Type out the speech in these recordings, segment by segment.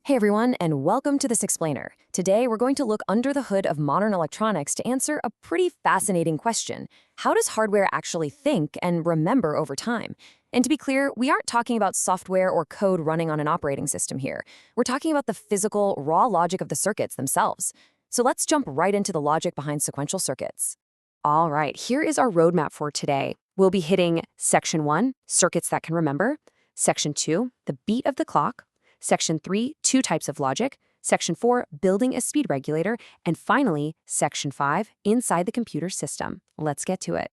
Hey everyone, and welcome to this explainer. Today we're going to look under the hood of modern electronics to answer a pretty fascinating question. How does hardware actually think and remember over time? And to be clear, we aren't talking about software or code running on an operating system here. We're talking about the physical, raw logic of the circuits themselves. So let's jump right into the logic behind sequential circuits. All right, here is our roadmap for today. We'll be hitting Section 1, circuits that can remember, Section 2, the beat of the clock, Section 3, two types of logic, Section 4, building a speed regulator, and finally, Section 5, inside the computer system. Let's get to it.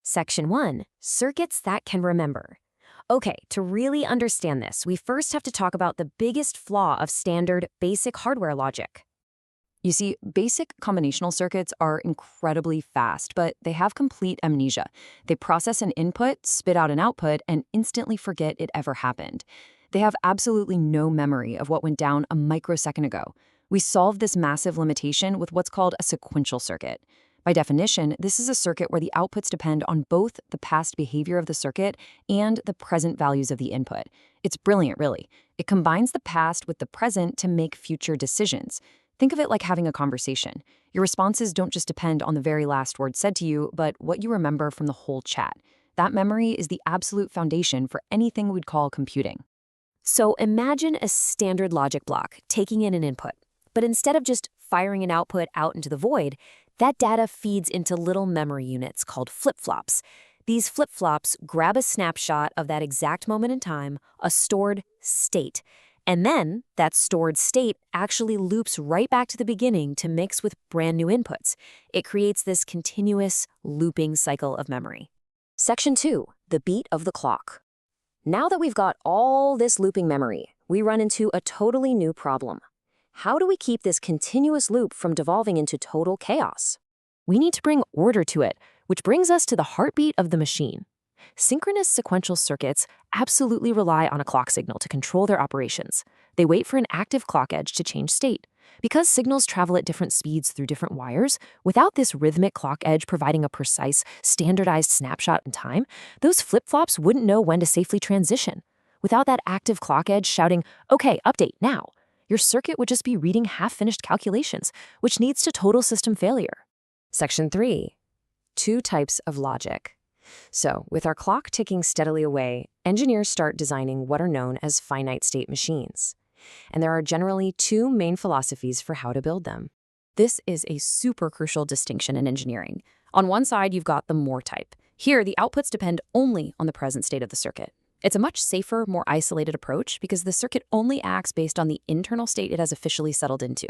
Section 1, circuits that can remember. Okay, to really understand this, we first have to talk about the biggest flaw of standard basic hardware logic. You see, basic combinational circuits are incredibly fast, but they have complete amnesia. They process an input, spit out an output, and instantly forget it ever happened. They have absolutely no memory of what went down a microsecond ago. We solve this massive limitation with what's called a sequential circuit. By definition, this is a circuit where the outputs depend on both the past behavior of the circuit and the present values of the input. It's brilliant, really. It combines the past with the present to make future decisions. Think of it like having a conversation. Your responses don't just depend on the very last word said to you, but what you remember from the whole chat. That memory is the absolute foundation for anything we'd call computing. So imagine a standard logic block taking in an input, but instead of just firing an output out into the void, that data feeds into little memory units called flip-flops. These flip-flops grab a snapshot of that exact moment in time, a stored state, and then that stored state actually loops right back to the beginning to mix with brand new inputs. It creates this continuous looping cycle of memory. Section 2, the beat of the clock. Now that we've got all this looping memory, we run into a totally new problem. How do we keep this continuous loop from devolving into total chaos? We need to bring order to it, which brings us to the heartbeat of the machine. Synchronous sequential circuits absolutely rely on a clock signal to control their operations. They wait for an active clock edge to change state. Because signals travel at different speeds through different wires, without this rhythmic clock edge providing a precise, standardized snapshot in time, those flip-flops wouldn't know when to safely transition. Without that active clock edge shouting, "Okay, update now," your circuit would just be reading half-finished calculations, which leads to total system failure. Section 3, two types of logic. So, with our clock ticking steadily away, engineers start designing what are known as finite-state machines. And there are generally two main philosophies for how to build them. This is a super crucial distinction in engineering. On one side, you've got the Moore type. Here, the outputs depend only on the present state of the circuit. It's a much safer, more isolated approach because the circuit only acts based on the internal state it has officially settled into.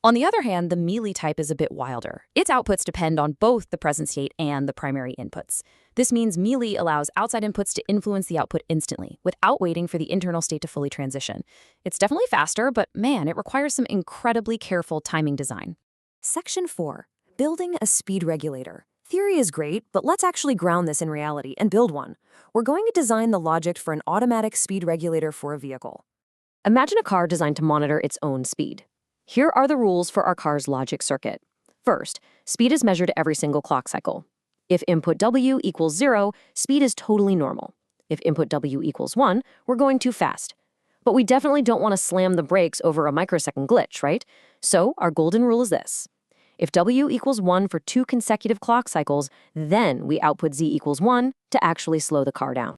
On the other hand, the Mealy type is a bit wilder. Its outputs depend on both the present state and the primary inputs. This means Mealy allows outside inputs to influence the output instantly, without waiting for the internal state to fully transition. It's definitely faster, but man, it requires some incredibly careful timing design. Section 4, building a speed regulator. Theory is great, but let's actually ground this in reality and build one. We're going to design the logic for an automatic speed regulator for a vehicle. Imagine a car designed to monitor its own speed. Here are the rules for our car's logic circuit. First, speed is measured every single clock cycle. If input W equals 0, speed is totally normal. If input W equals 1, we're going too fast. But we definitely don't want to slam the brakes over a microsecond glitch, right? So our golden rule is this. If W equals 1 for 2 consecutive clock cycles, then we output Z equals 1 to actually slow the car down.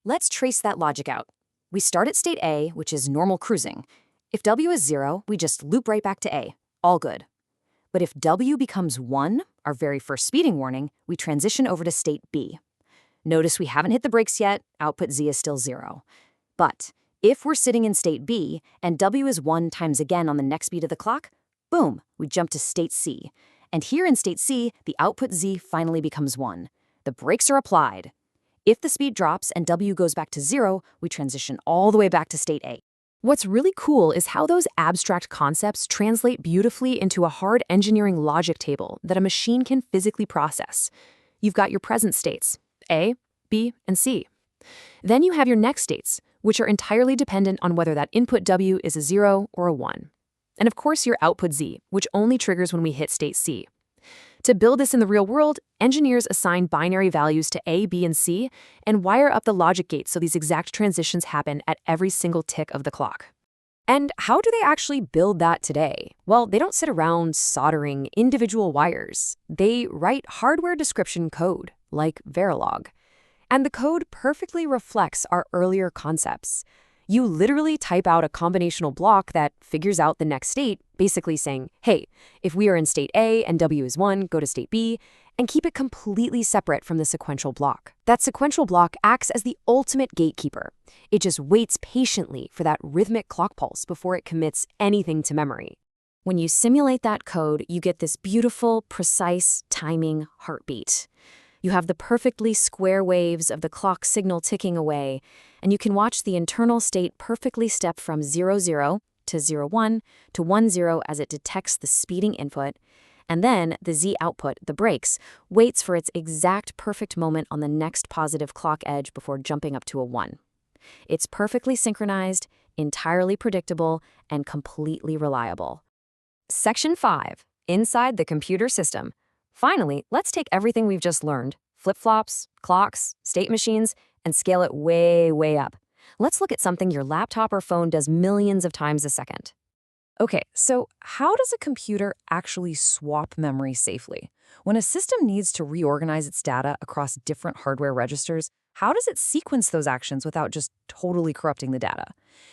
Let's trace that logic out. We start at state A, which is normal cruising. If W is 0, we just loop right back to A. All good. But if W becomes 1, our very first speeding warning, we transition over to state B. Notice we haven't hit the brakes yet, output Z is still 0. But if we're sitting in state B and W is 1 times again on the next beat of the clock, boom, we jump to state C. And here in state C, the output Z finally becomes 1. The brakes are applied. If the speed drops and W goes back to 0, we transition all the way back to state A. What's really cool is how those abstract concepts translate beautifully into a hard engineering logic table that a machine can physically process. You've got your present states, A, B, and C. Then you have your next states, which are entirely dependent on whether that input W is a 0 or a 1. And of course, your output Z, which only triggers when we hit state C. To build this in the real world, engineers assign binary values to A, B, and C and wire up the logic gates so these exact transitions happen at every single tick of the clock. And how do they actually build that today? Well, they don't sit around soldering individual wires. They write hardware description code, like Verilog. And the code perfectly reflects our earlier concepts. You literally type out a combinational block that figures out the next state, basically saying, hey, if we are in state A and W is 1, go to state B, and keep it completely separate from the sequential block. That sequential block acts as the ultimate gatekeeper. It just waits patiently for that rhythmic clock pulse before it commits anything to memory. When you simulate that code, you get this beautiful, precise timing heartbeat. You have the perfectly square waves of the clock signal ticking away, and you can watch the internal state perfectly step from 00 to 01 to 10 as it detects the speeding input, and then the Z output, the brakes, waits for its exact perfect moment on the next positive clock edge before jumping up to a 1. It's perfectly synchronized, entirely predictable, and completely reliable. Section 5. Inside the computer system. Finally, let's take everything we've just learned, flip-flops, clocks, state machines, and scale it way, way up. Let's look at something your laptop or phone does millions of times a second. Okay, so how does a computer actually swap memory safely? When a system needs to reorganize its data across different hardware registers, how does it sequence those actions without just totally corrupting the data?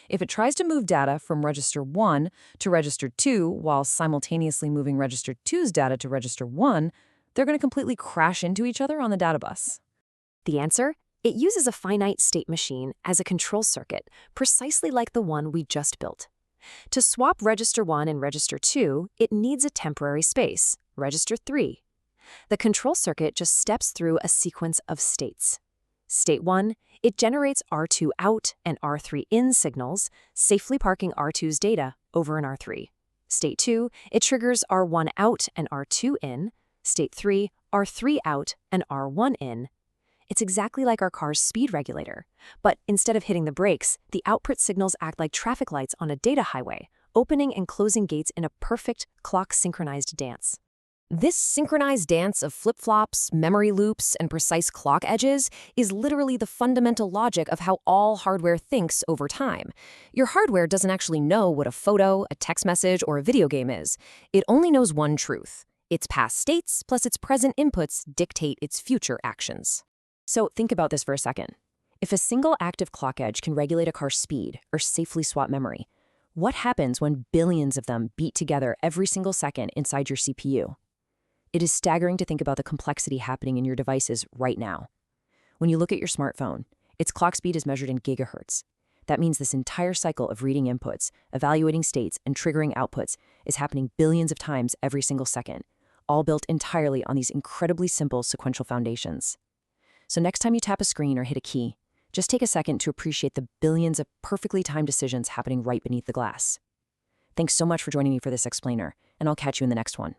If it tries to move data from register 1 to register 2 while simultaneously moving register 2's data to register 1, they're going to completely crash into each other on the data bus. The answer? It uses a finite state machine as a control circuit, precisely like the one we just built. To swap register 1 and register 2, it needs a temporary space, register 3. The control circuit just steps through a sequence of states. State 1, it generates R2 out and R3 in signals, safely parking R2's data over an R3. State 2, it triggers R1 out and R2 in. State 3, R3 out and R1 in. It's exactly like our car's speed regulator. But instead of hitting the brakes, the output signals act like traffic lights on a data highway, opening and closing gates in a perfect clock-synchronized dance. This synchronized dance of flip-flops, memory loops, and precise clock edges is literally the fundamental logic of how all hardware thinks over time. Your hardware doesn't actually know what a photo, a text message, or a video game is. It only knows one truth. Its past states plus its present inputs dictate its future actions. So think about this for a second. If a single active clock edge can regulate a car's speed or safely swap memory, what happens when billions of them beat together every single second inside your CPU? It is staggering to think about the complexity happening in your devices right now. When you look at your smartphone, its clock speed is measured in gigahertz. That means this entire cycle of reading inputs, evaluating states, and triggering outputs is happening billions of times every single second, all built entirely on these incredibly simple sequential foundations. So next time you tap a screen or hit a key, just take a second to appreciate the billions of perfectly timed decisions happening right beneath the glass. Thanks so much for joining me for this explainer, and I'll catch you in the next one.